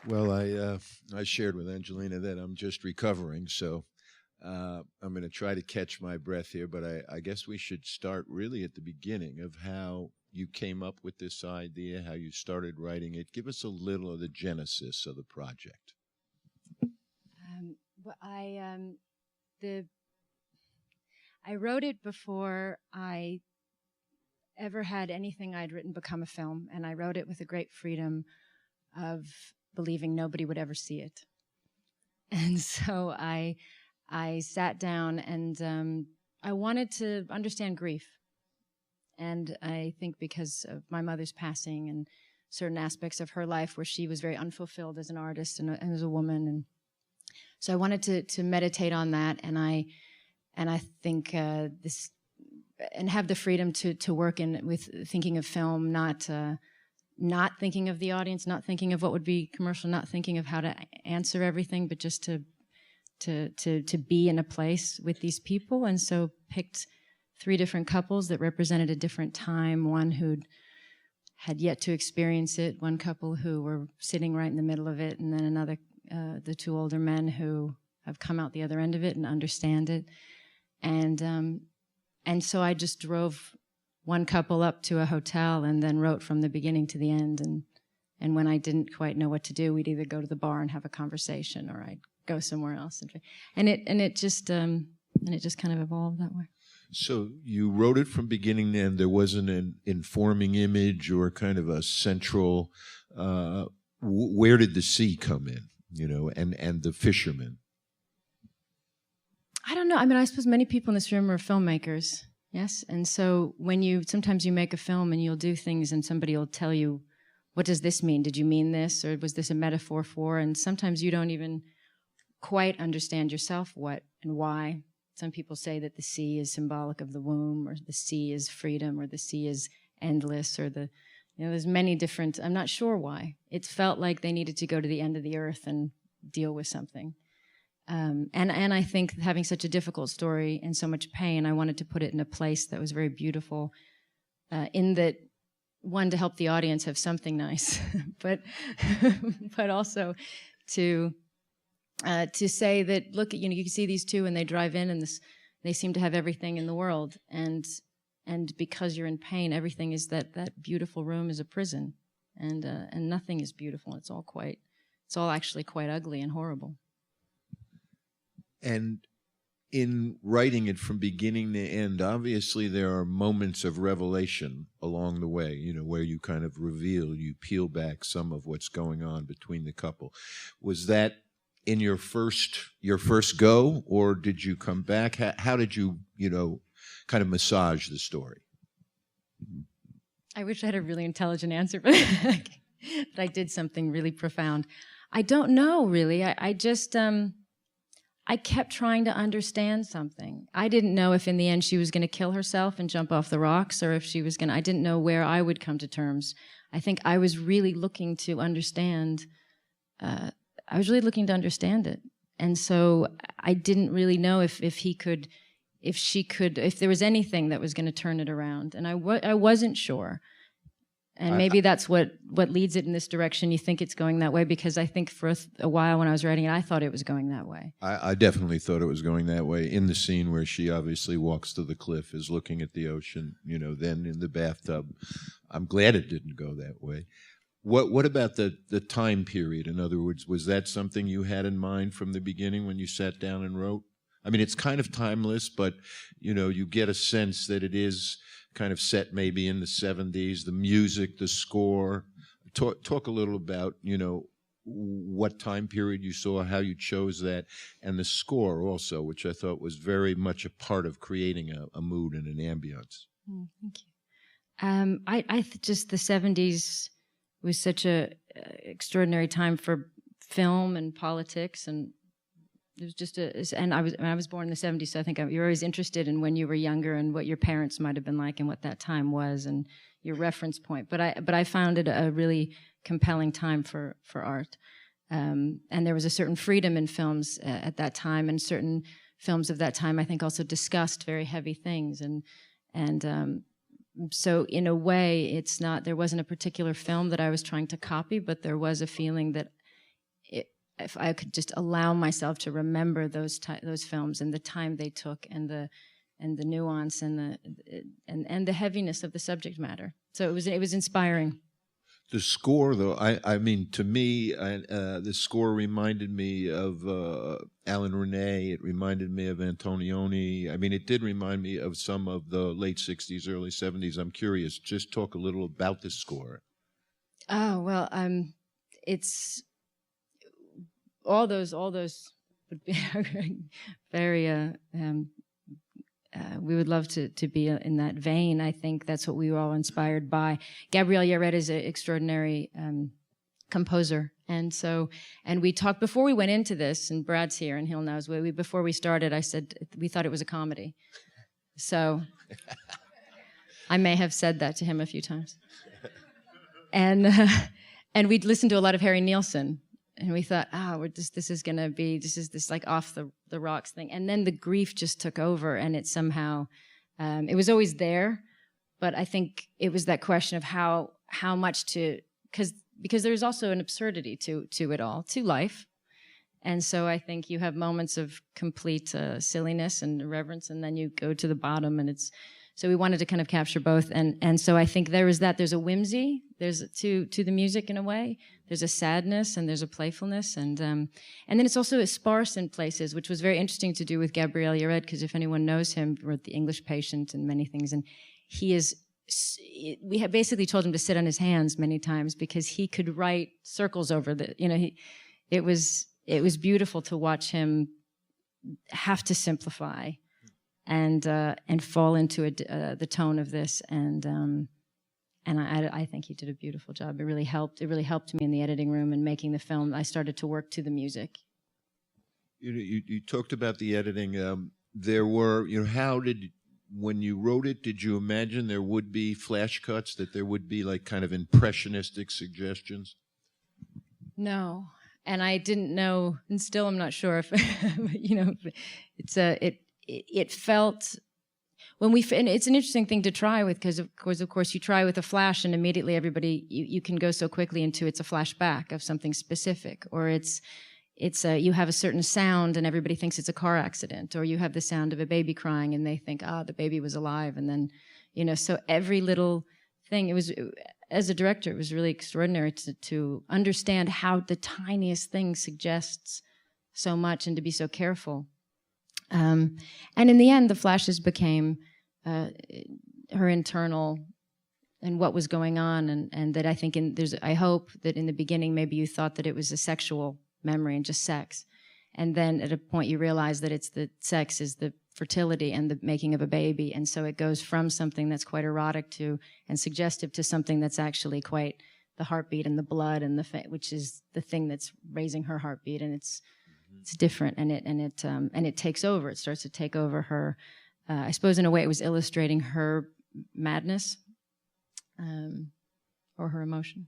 Well, I shared with Angelina that I'm just recovering, so I'm going to try to catch my breath here. But I guess we should start really at the beginning of how you came up with this idea, how you started writing it. Give us a little of the genesis of the project. Well, I wrote it before I ever had anything I'd written become a film, and I wrote it with a great freedom of believing nobody would ever see it. And so I sat down and I wanted to understand grief. And I think because of my mother's passing and certain aspects of her life where she was very unfulfilled as an artist and as a woman, and so I wanted to meditate on that, and I think this, and have the freedom to work with thinking of film, not thinking of the audience, not thinking of what would be commercial, not thinking of how to answer everything, but just to be in a place with these people. And so picked 3 different couples that represented a different time, one who had yet to experience it, one couple who were sitting right in the middle of it, and then another, the 2 older men who have come out the other end of it and understand it. And so I just drove one couple up to a hotel and then wrote from the beginning to the end. And when I didn't quite know what to do, we'd either go to the bar and have a conversation, or I'd go somewhere else. And it just kind of evolved that way. So you wrote it from beginning to end. There wasn't an informing image or kind of a central. Where did the sea come in? And the fishermen. I don't know. I mean, I suppose many people in this room are filmmakers, yes? And so sometimes you make a film and you'll do things and somebody will tell you, what does this mean? Did you mean this? Or was this a metaphor for? And sometimes you don't even quite understand yourself what and why. Some people say that the sea is symbolic of the womb, or the sea is freedom, or the sea is endless, or there's many different, I'm not sure why. It felt like they needed to go to the end of the earth and deal with something. And I think having such a difficult story and so much pain, I wanted to put it in a place that was very beautiful, in that, one, to help the audience have something nice, but also to say that, look, you can see these 2 and they drive in and they seem to have everything in the world, and because you're in pain, everything is that beautiful room is a prison, and nothing is beautiful. It's all actually quite ugly and horrible. And in writing it from beginning to end, obviously there are moments of revelation along the way, where you kind of you peel back some of what's going on between the couple. Was that in your first go, or did you come back? How did you, kind of massage the story? I wish I had a really intelligent answer, but I did something really profound. I don't know, really. I just... I kept trying to understand something. I didn't know if in the end she was going to kill herself and jump off the rocks, or if she was I didn't know where I would come to terms. I think I was really looking to understand. I was really looking to understand it. And so I didn't really know if there was anything that was going to turn it around. And I wasn't sure. And maybe that's what leads it in this direction. You think it's going that way, because I think for a while when I was writing it, I thought it was going that way. I definitely thought it was going that way. In the scene where she obviously walks to the cliff, is looking at the ocean, then in the bathtub. I'm glad it didn't go that way. What about the time period? In other words, was that something you had in mind from the beginning when you sat down and wrote? I mean, it's kind of timeless, but, you get a sense that it is kind of set maybe in the 70s, the music, the score. Talk a little about, what time period you saw, how you chose that, and the score also, which I thought was very much a part of creating a mood and an ambience. Thank you. Just the 70s was such a extraordinary time for film and politics, and it was just and I was born in the 70s, so I think you're always interested in when you were younger and what your parents might have been like and what that time was and your reference point. But I found it a really compelling time for art, and there was a certain freedom in films at that time, and certain films of that time I think also discussed very heavy things, and so in a way there wasn't a particular film that I was trying to copy, but there was a feeling that if I could just allow myself to remember those films and the time they took and the nuance and the heaviness of the subject matter. So it was inspiring. The score, though, I mean, to me, the score reminded me of Alan Renee. It reminded me of Antonioni. I mean, it did remind me of some of the late 60s, early 70s. I'm curious. Just talk a little about this score. Oh, well, it's all those would be very we would love to be in that vein. I think that's what we were all inspired by. Gabriel Yared is an extraordinary composer. And we talked before we went into this, and Brad's here and he'll know, before we started, I said we thought it was a comedy. So I may have said that to him a few times. And we'd listened to a lot of Harry Nilsson. And we thought, this is this like off the rocks thing. And then the grief just took over, and it somehow, it was always there, but I think it was that question of how much because there's also an absurdity to it all, to life. And so I think you have moments of complete silliness and irreverence, and then you go to the bottom, and so we wanted to kind of capture both. And so I think there's a whimsy, there's to the music in a way. There's a sadness and there's a playfulness. And then it's also sparse in places, which was very interesting to do with Gabriel Yared, because if anyone knows him, wrote The English Patient and many things. And we had basically told him to sit on his hands many times because he could write circles over it was beautiful to watch him have to simplify and fall into the tone of this, and I think he did a beautiful job. It really helped me in the editing room and making the film. I started to work to the music. You talked about the editing. There were, when you wrote it, did you imagine there would be flash cuts, that there would be like kind of impressionistic suggestions? No, and I didn't know, and still I'm not sure if it felt and it's an interesting thing to try with, because of course you try with a flash and immediately everybody you can go so quickly into it's a flashback of something specific, or you have a certain sound and everybody thinks it's a car accident, or you have the sound of a baby crying and they think the baby was alive, and then so every little thing, as a director, it was really extraordinary to understand how the tiniest thing suggests so much and to be so careful. And in the end, the flashes became her internal and what was going on, and that I think I hope that in the beginning maybe you thought that it was a sexual memory and just sex, and then at a point you realize that it's the sex is the fertility and the making of a baby, and so it goes from something that's quite erotic and suggestive to something that's actually quite the heartbeat and the blood and which is the thing that's raising her heartbeat, and it's different, and it takes over. It starts to take over her. I suppose in a way it was illustrating her madness, or her emotion.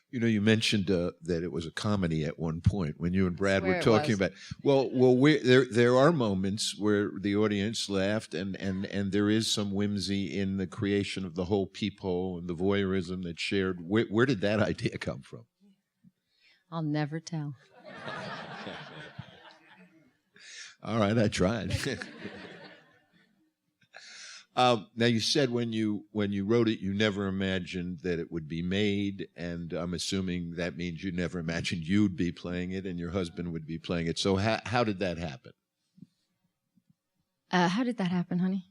You mentioned that it was a comedy at one point when you and Brad were talking about. Well, there are moments where the audience laughed, and there is some whimsy in the creation of the whole peephole and the voyeurism that's shared. Where did that idea come from? I'll never tell. All right, I tried. Now, you said when you wrote it, you never imagined that it would be made, and I'm assuming that means you never imagined you'd be playing it and your husband would be playing it. So how did that happen? How did that happen, honey?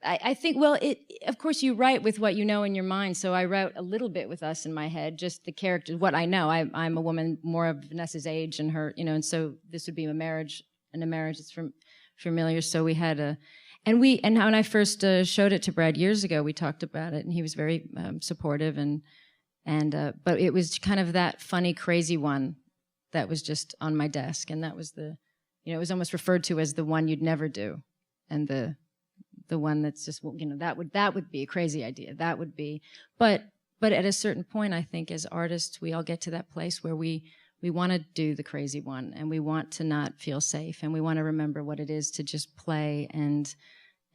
I think, well, of course you write with what you know in your mind, so I wrote a little bit with us in my head, just the characters, what I know. I'm a woman more of Vanessa's age and her, and so this would be a marriage, and a marriage is familiar, so we had and when I first showed it to Brad years ago, we talked about it, and he was very supportive, but it was kind of that funny, crazy one that was just on my desk, and that was it was almost referred to as the one you'd never do, and the one that's just, that would be a crazy idea. That would be, but at a certain point, I think as artists, we all get to that place where we want to do the crazy one, and we want to not feel safe, and we want to remember what it is to just play, and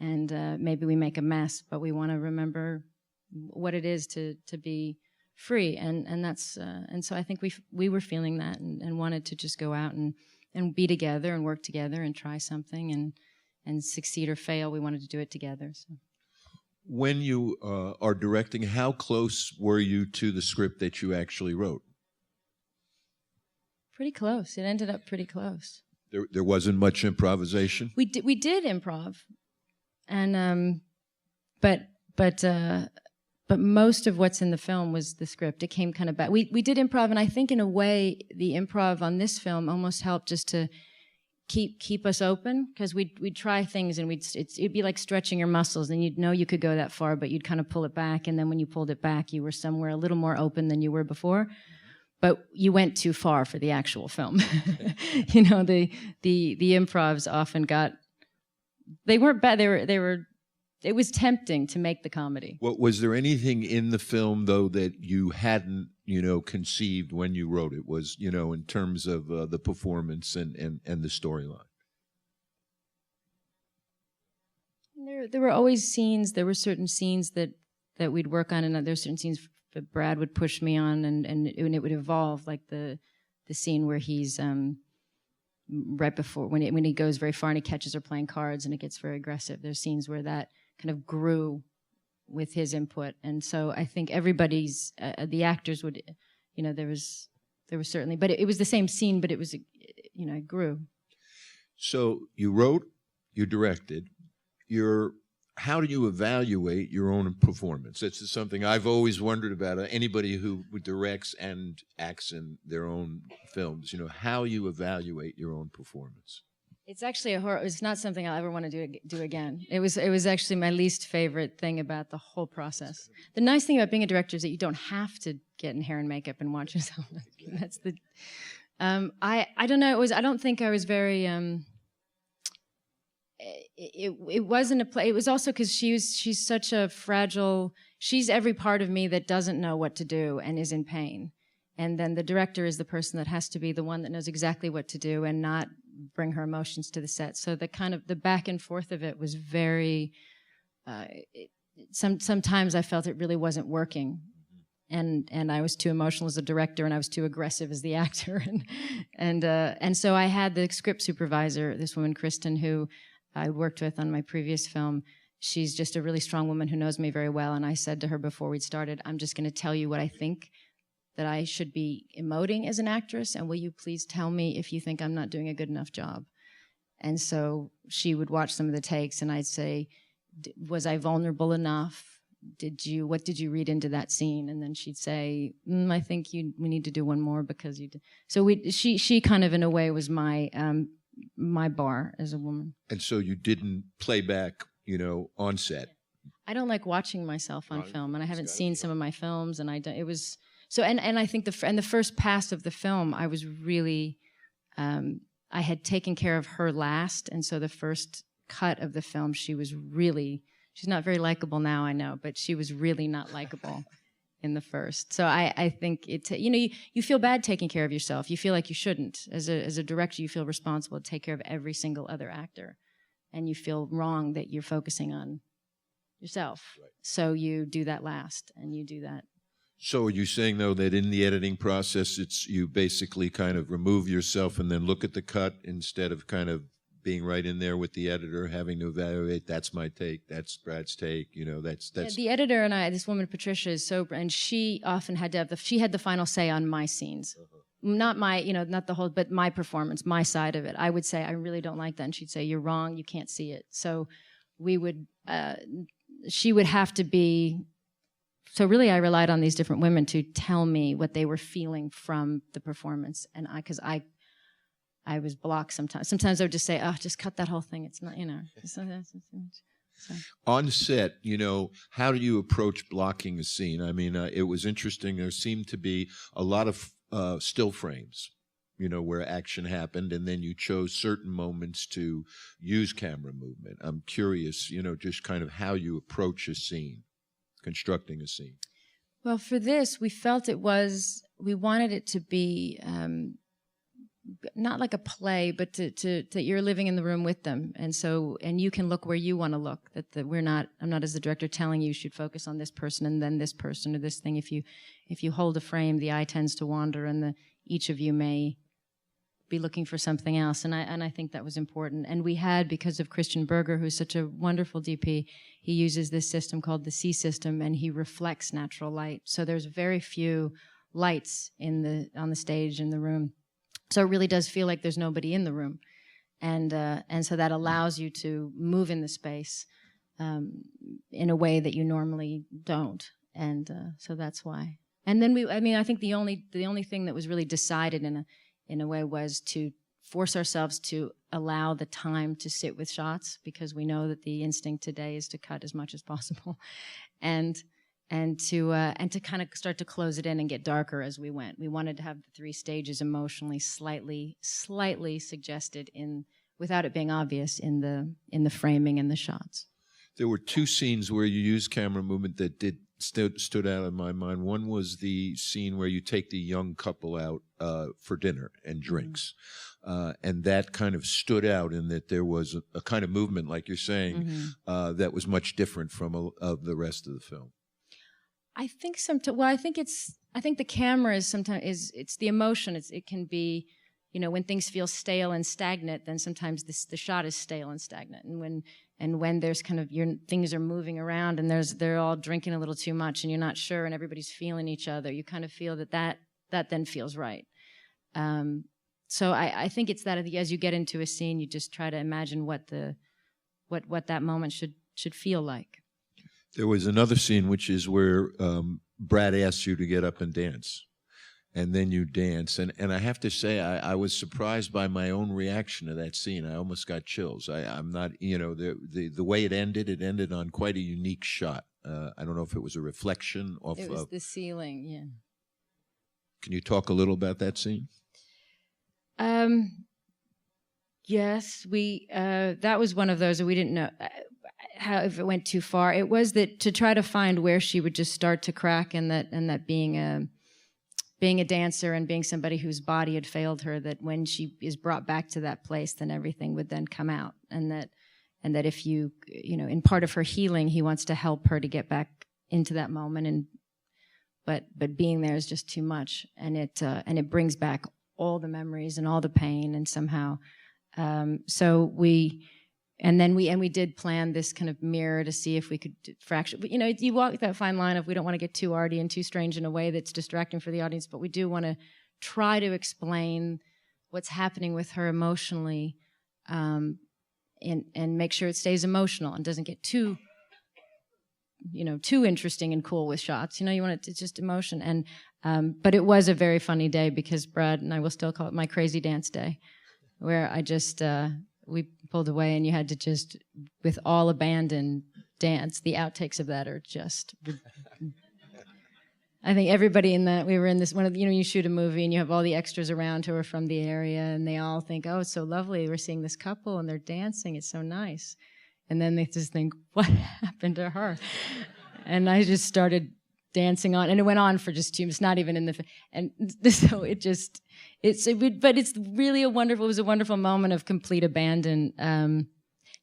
maybe we make a mess, but we want to remember what it is to be free, and that's and so I think we were feeling that and wanted to just go out and be together and work together and try something and succeed or fail. We wanted to do it together. So. When you are directing, how close were you to the script that you actually wrote? Pretty close. It ended up pretty close. There wasn't much improvisation? We did improv, and but most of what's in the film was the script. It came kind of back. We did improv, and I think in a way the improv on this film almost helped just to keep us open, because we'd try things and it'd be like stretching your muscles, and you'd know you could go that far, but you'd kind of pull it back, and then when you pulled it back, you were somewhere a little more open than you were before. But you went too far for the actual film. You know, the improvs often they weren't bad. They were. It was tempting to make the comedy. Was there anything in the film though that you hadn't, conceived when you wrote it? Was, in terms of the performance and the storyline? There were always scenes. There were certain scenes that we'd work on, and there were certain scenes that Brad would push me on, and it would evolve, like the scene where he's right before when he goes very far and he catches her playing cards and it gets very aggressive. There's scenes where that kind of grew with his input, and so I think everybody's the actors would, there was certainly, but it was the same scene, but it was, it grew. So you wrote, you directed, how do you evaluate your own performance? That's something I've always wondered about anybody who directs and acts in their own films. How you evaluate your own performance. It's actually it's not something I'll ever want to do again. It was actually my least favorite thing about the whole process. The nice thing about being a director is that you don't have to get in hair and makeup and watch yourself. That's the. I don't know. I don't think I was very. It wasn't a play. It was also because she's such a fragile. She's every part of me that doesn't know what to do and is in pain, and then the director is the person that has to be the one that knows exactly what to do and not bring her emotions to the set. So the back and forth of it was very. Sometimes I felt it really wasn't working, and I was too emotional as a director, and I was too aggressive as the actor, and so I had the script supervisor, this woman Kristen, who I worked with on my previous film. She's just a really strong woman who knows me very well. And I said to her before we'd started, I'm just going to tell you what I think that I should be emoting as an actress. And will you please tell me if you think I'm not doing a good enough job? And so she would watch some of the takes and I'd say, was I vulnerable enough? What did you read into that scene? And then she'd say, I think we need to do one more because you did. So she kind of in a way was my bar as a woman. And so you didn't play back, on set. I don't like watching myself on film, and I haven't seen some of my films, and it was so. And I think the first pass of the film, I was really, I had taken care of her last, and so the first cut of the film, she's not very likable now, I know, but she was really not likable in the first. So I think you feel bad taking care of yourself. You feel like you shouldn't. As a director, you feel responsible to take care of every single other actor. And you feel wrong that you're focusing on yourself. Right. So you do that last, and you do that. So are you saying, though, that in the editing process, you basically kind of remove yourself and then look at the cut instead of kind of being right in there with the editor, having to evaluate, that's my take, that's Brad's take, that's... Yeah, the editor and this woman, Patricia, is so... And she often had to have she had the final say on my scenes. Uh-huh. Not my, not the whole, but my performance, my side of it. I would say, I really don't like that. And she'd say, you're wrong, you can't see it. So she would have to be... So really I relied on these different women to tell me what they were feeling from the performance. And because I was blocked sometimes. Sometimes I would just say, just cut that whole thing. It's not, So. On set, how do you approach blocking a scene? I mean, it was interesting. There seemed to be a lot of still frames, where action happened, and then you chose certain moments to use camera movement. I'm curious, just kind of how you approach a scene, constructing a scene. Well, for this, we felt we wanted it to be not like a play, but that you're living in the room with them, and you can look where you want to look. I'm not as the director telling you should focus on this person and then this person or this thing. If you hold a frame, the eye tends to wander, and each of you may be looking for something else. And I think that was important. And we had, because of Christian Berger, who's such a wonderful DP, he uses this system called the C system, and he reflects natural light. So there's very few lights on the stage in the room. So it really does feel like there's nobody in the room. And so that allows you to move in the space in a way that you normally don't. And so that's why. And then I think the only thing that was really decided in a way was to force ourselves to allow the time to sit with shots, because we know that the instinct today is to cut as much as possible. And to kind of start to close it in and get darker as we went. We wanted to have the 3 stages emotionally slightly suggested without it being obvious in the framing and the shots. There were 2 scenes where you used camera movement that stood out in my mind. One was the scene where you take the young couple out for dinner and drinks. And that kind of stood out in that there was a kind of movement, like you're saying, that was much different from the rest of the film. I think I think the camera is sometimes it's the emotion. It can be, when things feel stale and stagnant, then sometimes the shot is stale and stagnant. And when there's kind of things are moving around and they're all drinking a little too much and you're not sure and everybody's feeling each other, you kind of feel that then feels right. So I think it's that as you get into a scene, you just try to imagine what that moment should feel like. There was another scene, which is where Brad asks you to get up and dance, and then you dance. And I have to say, I was surprised by my own reaction to that scene. I almost got chills. I'm not, the way it ended on quite a unique shot. I don't know if it was a reflection off of... It was the ceiling, yeah. Can you talk a little about that scene? Yes, that was one of those that we didn't know if it went too far. It was that to try to find where she would just start to crack, and that being a dancer and being somebody whose body had failed her, that when she is brought back to that place, then everything would then come out, and that if in part of her healing, he wants to help her to get back into that moment, but being there is just too much, and it brings back all the memories and all the pain, and somehow we did plan this kind of mirror to see if we could fracture. You walk that fine line of we don't want to get too arty and too strange in a way that's distracting for the audience, but we do want to try to explain what's happening with her emotionally, and make sure it stays emotional and doesn't get too interesting and cool with shots. You want it's just emotion. And but it was a very funny day, because Brad and I will still call it my crazy dance day, where I just we pulled away and you had to just, with all abandon, dance. The outtakes of that are just... I think everybody we were in this one of you shoot a movie and you have all the extras around who are from the area, and they all think, oh, it's so lovely. We're seeing this couple and they're dancing. It's so nice. And then they just think, what happened to her? And I just started dancing on, and it went on for just 2 minutes, not even in the, and so it was a wonderful moment of complete abandon, and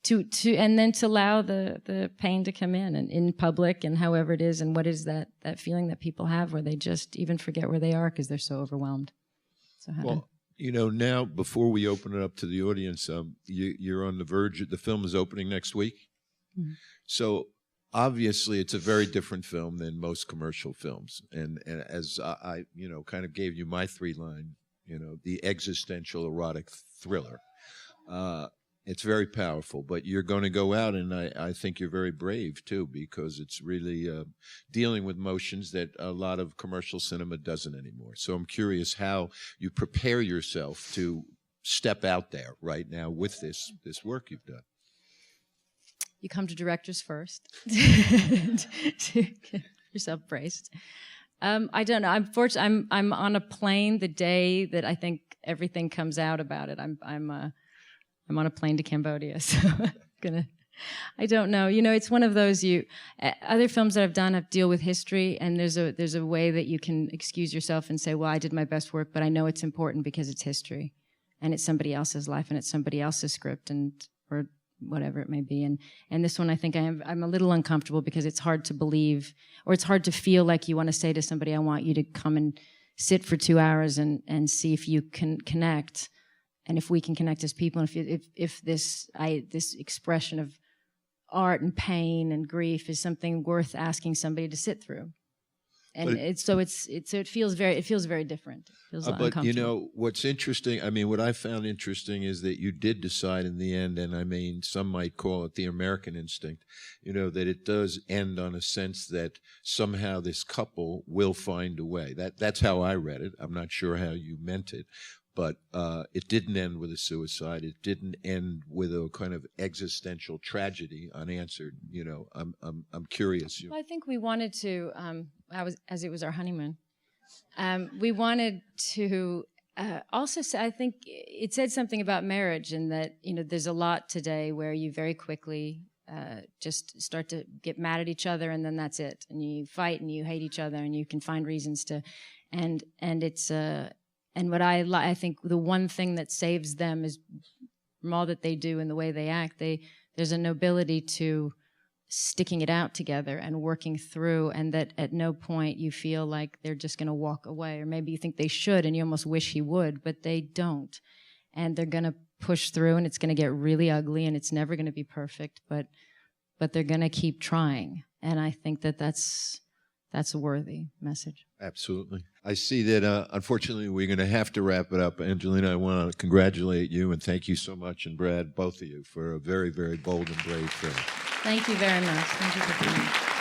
then to allow the pain to come in public, and however it is, and what is that feeling that people have where they just even forget where they are because they're so overwhelmed. So now before we open it up to the audience, you're on the verge. The film is opening next week. Mm-hmm. So obviously, it's a very different film than most commercial films. And as I kind of gave you my 3-line, the existential erotic thriller. It's very powerful, but you're going to go out, and I think you're very brave, too, because it's really dealing with emotions that a lot of commercial cinema doesn't anymore. So I'm curious how you prepare yourself to step out there right now with this work you've done. You come to directors first to get yourself braced. I don't know. I'm on a plane the day that I think everything comes out about it. I'm on a plane to Cambodia, so I don't know. It's one of those other films that I've done deal with history, and there's a way that you can excuse yourself and say, well, I did my best work, but I know it's important because it's history. and it's somebody else's life, and it's somebody else's script, and or whatever it may be. And this one, I think I'm a little uncomfortable because it's hard to believe, or it's hard to feel like you want to say to somebody, I want you to come and sit for 2 hours and see if you can connect, and if we can connect as people, and if this expression of art and pain and grief is something worth asking somebody to sit through. And it feels very different. It feels uncomfortable. But you know what's interesting? I mean, what I found interesting is that you did decide in the end, and I mean, some might call it the American instinct. You know, that it does end on a sense that somehow this couple will find a way. That's how I read it. I'm not sure how you meant it, but it didn't end with a suicide. It didn't end with a kind of existential tragedy unanswered. You know, I'm curious. Well, I think we wanted to. As it was our honeymoon, we wanted to also say. I think it said something about marriage, and that there's a lot today where you very quickly just start to get mad at each other, and then that's it, and you fight and you hate each other, and you can find reasons to, and it's. And what I think the one thing that saves them is from all that they do and the way they act. There's a nobility to sticking it out together and working through, and that at no point you feel like they're just going to walk away, or maybe you think they should and you almost wish he would, but they don't. And they're going to push through, and it's going to get really ugly, and it's never going to be perfect, but they're going to keep trying. And I think that's a worthy message. Absolutely. I see that, unfortunately, we're going to have to wrap it up. Angelina, I want to congratulate you and thank you so much, and Brad, both of you, for a very, very bold and brave film. Thank you very much. Thank you for coming.